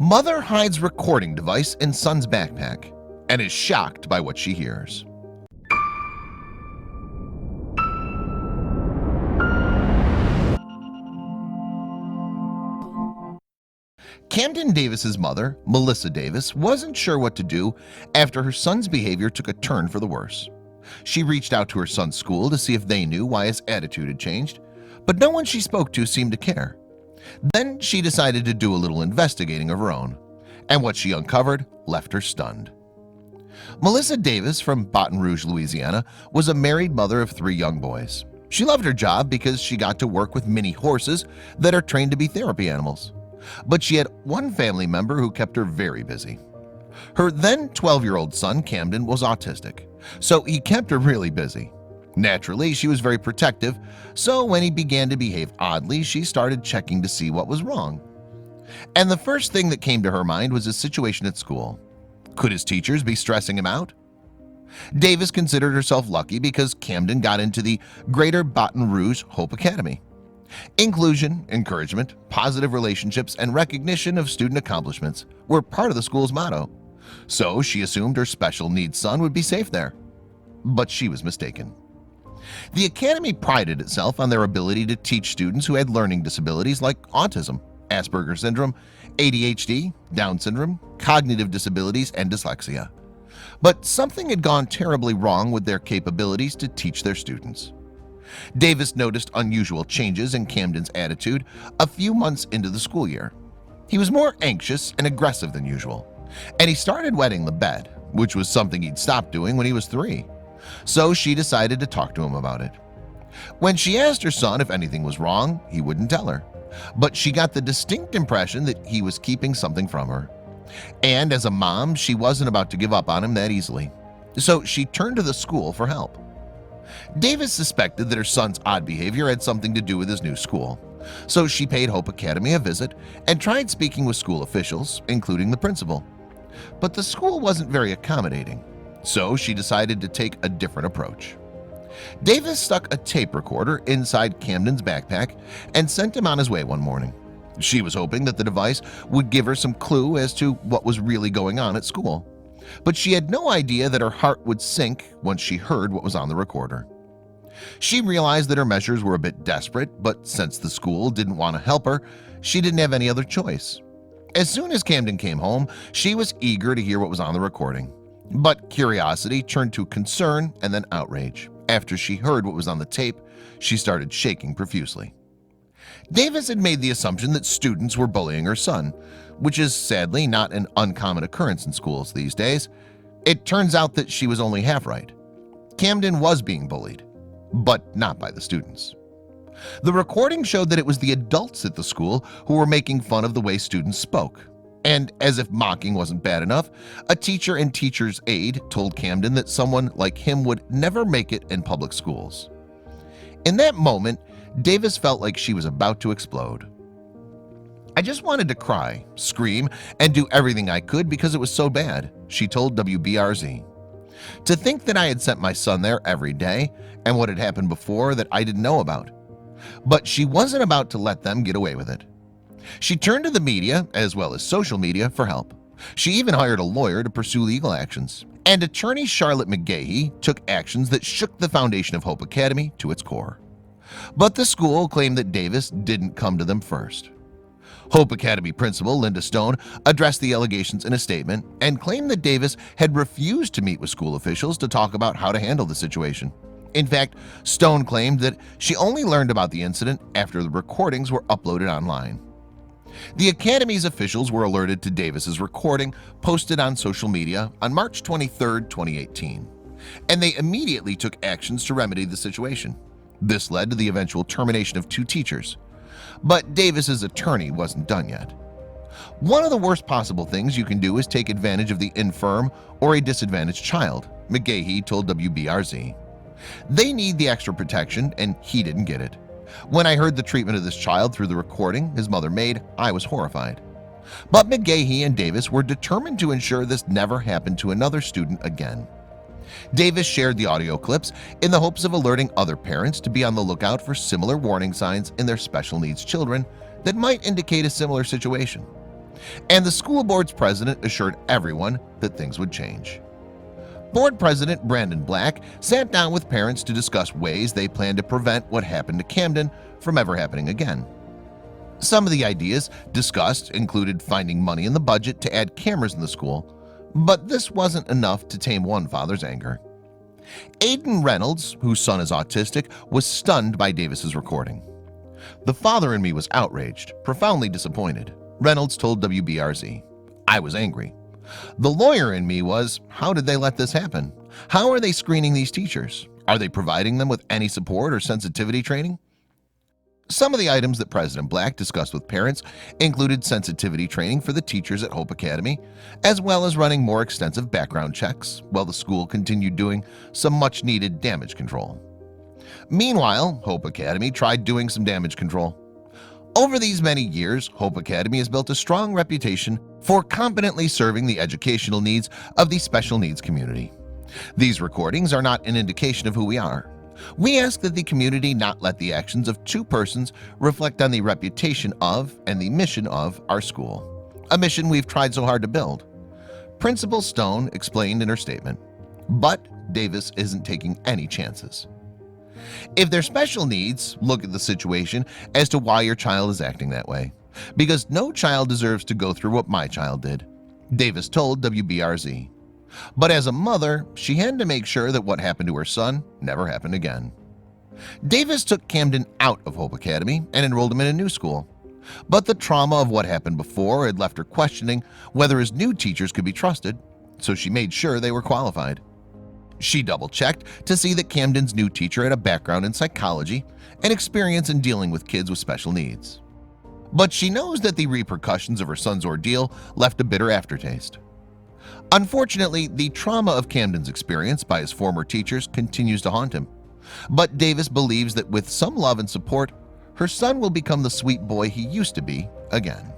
Mother hides recording device in son's backpack and is shocked by what she hears. Camden Davis's mother, Milissa Davis, wasn't sure what to do after her son's behavior took a turn for the worse. She reached out to her son's school to see if they knew why his attitude had changed, but no one she spoke to seemed to care. Then she decided to do a little investigating of her own, and what she uncovered left her stunned. Milissa Davis from Baton Rouge, Louisiana, was a married mother of 3 young boys. She loved her job because she got to work with mini horses that are trained to be therapy animals. But she had one family member who kept her very busy. Her then 12-year-old son, Camden, was autistic, so he kept her really busy. Naturally, she was very protective, so when he began to behave oddly, she started checking to see what was wrong. And the first thing that came to her mind was his situation at school. Could his teachers be stressing him out? Davis considered herself lucky because Camden got into the Greater Baton Rouge Hope Academy. Inclusion, encouragement, positive relationships, and recognition of student accomplishments were part of the school's motto, so she assumed her special needs son would be safe there. But she was mistaken. The academy prided itself on their ability to teach students who had learning disabilities like autism, Asperger's syndrome, ADHD, Down syndrome, cognitive disabilities, and dyslexia. But something had gone terribly wrong with their capabilities to teach their students. Davis noticed unusual changes in Camden's attitude a few months into the school year. He was more anxious and aggressive than usual, and he started wetting the bed, which was something he'd stopped doing when he was 3. So she decided to talk to him about it. When she asked her son if anything was wrong, he wouldn't tell her, but she got the distinct impression that he was keeping something from her. And as a mom, she wasn't about to give up on him that easily, so she turned to the school for help. Davis suspected that her son's odd behavior had something to do with his new school, so she paid Hope Academy a visit and tried speaking with school officials, including the principal. But the school wasn't very accommodating, so she decided to take a different approach. Davis stuck a tape recorder inside Camden's backpack and sent him on his way one morning. She was hoping that the device would give her some clue as to what was really going on at school, but she had no idea that her heart would sink once she heard what was on the recorder. She realized that her measures were a bit desperate, but since the school didn't want to help her, she didn't have any other choice. As soon as Camden came home, she was eager to hear what was on the recording, but curiosity turned to concern and then outrage. After she heard what was on the tape, she started shaking profusely. Davis had made the assumption that students were bullying her son, which is sadly not an uncommon occurrence in schools these days. It turns out that she was only half right. Camden was being bullied, but not by the students. The recording showed that it was the adults at the school who were making fun of the way students spoke. And as if mocking wasn't bad enough, a teacher and teacher's aide told Camden that someone like him would never make it in public schools. In that moment, Davis felt like she was about to explode. "I just wanted to cry, scream, and do everything I could because it was so bad," she told WBRZ. To think that I had sent my son there every day and what had happened before that I didn't know about. But she wasn't about to let them get away with it. She turned to the media, as well as social media, for help. She even hired a lawyer to pursue legal actions. And attorney Charlotte McGahee took actions that shook the foundation of Hope Academy to its core. But the school claimed that Davis didn't come to them first. Hope Academy principal Linda Stone addressed the allegations in a statement and claimed that Davis had refused to meet with school officials to talk about how to handle the situation. In fact, Stone claimed that she only learned about the incident after the recordings were uploaded online. The Academy's officials were alerted to Davis's recording posted on social media on March 23, 2018, and they immediately took actions to remedy the situation. This led to the eventual termination of 2 teachers. But Davis's attorney wasn't done yet. "One of the worst possible things you can do is take advantage of the infirm or a disadvantaged child," McGahee told WBRZ. "They need the extra protection, and he didn't get it. When I heard the treatment of this child through the recording his mother made, I was horrified." But McGahee and Davis were determined to ensure this never happened to another student again. Davis shared the audio clips in the hopes of alerting other parents to be on the lookout for similar warning signs in their special needs children that might indicate a similar situation. and the school board's president assured everyone that things would change. Board President Brandon Black sat down with parents to discuss ways they plan to prevent what happened to Camden from ever happening again. Some of the ideas discussed included finding money in the budget to add cameras in the school, but this wasn't enough to tame one father's anger. Aiden Reynolds, whose son is autistic, was stunned by Davis's recording. "The father in me was outraged, profoundly disappointed," Reynolds told WBRZ. "I was angry. The lawyer in me was, how did they let this happen? How are they screening these teachers? Are they providing them with any support or sensitivity training?" Some of the items that President Black discussed with parents included sensitivity training for the teachers at Hope Academy, as well as running more extensive background checks, while the school continued doing some much-needed damage control. Meanwhile, Hope Academy tried doing some damage control. Over these many years, Hope Academy has built a strong reputation for competently serving the educational needs of the special needs community. These recordings are not an indication of who we are. We ask that the community not let the actions of two persons reflect on the reputation of and the mission of our school, a mission we've tried so hard to build. Principal Stone explained in her statement, but Davis isn't taking any chances. If they're special needs, look at the situation as to why your child is acting that way, because no child deserves to go through what my child did, Davis told WBRZ. But as a mother, she had to make sure that what happened to her son never happened again. Davis took Camden out of Hope Academy and enrolled him in a new school. But the trauma of what happened before had left her questioning whether his new teachers could be trusted, so she made sure they were qualified. She double-checked to see that Camden's new teacher had a background in psychology and experience in dealing with kids with special needs. But she knows that the repercussions of her son's ordeal left a bitter aftertaste. Unfortunately, the trauma of Camden's experience by his former teachers continues to haunt him. But Davis believes that with some love and support, her son will become the sweet boy he used to be again.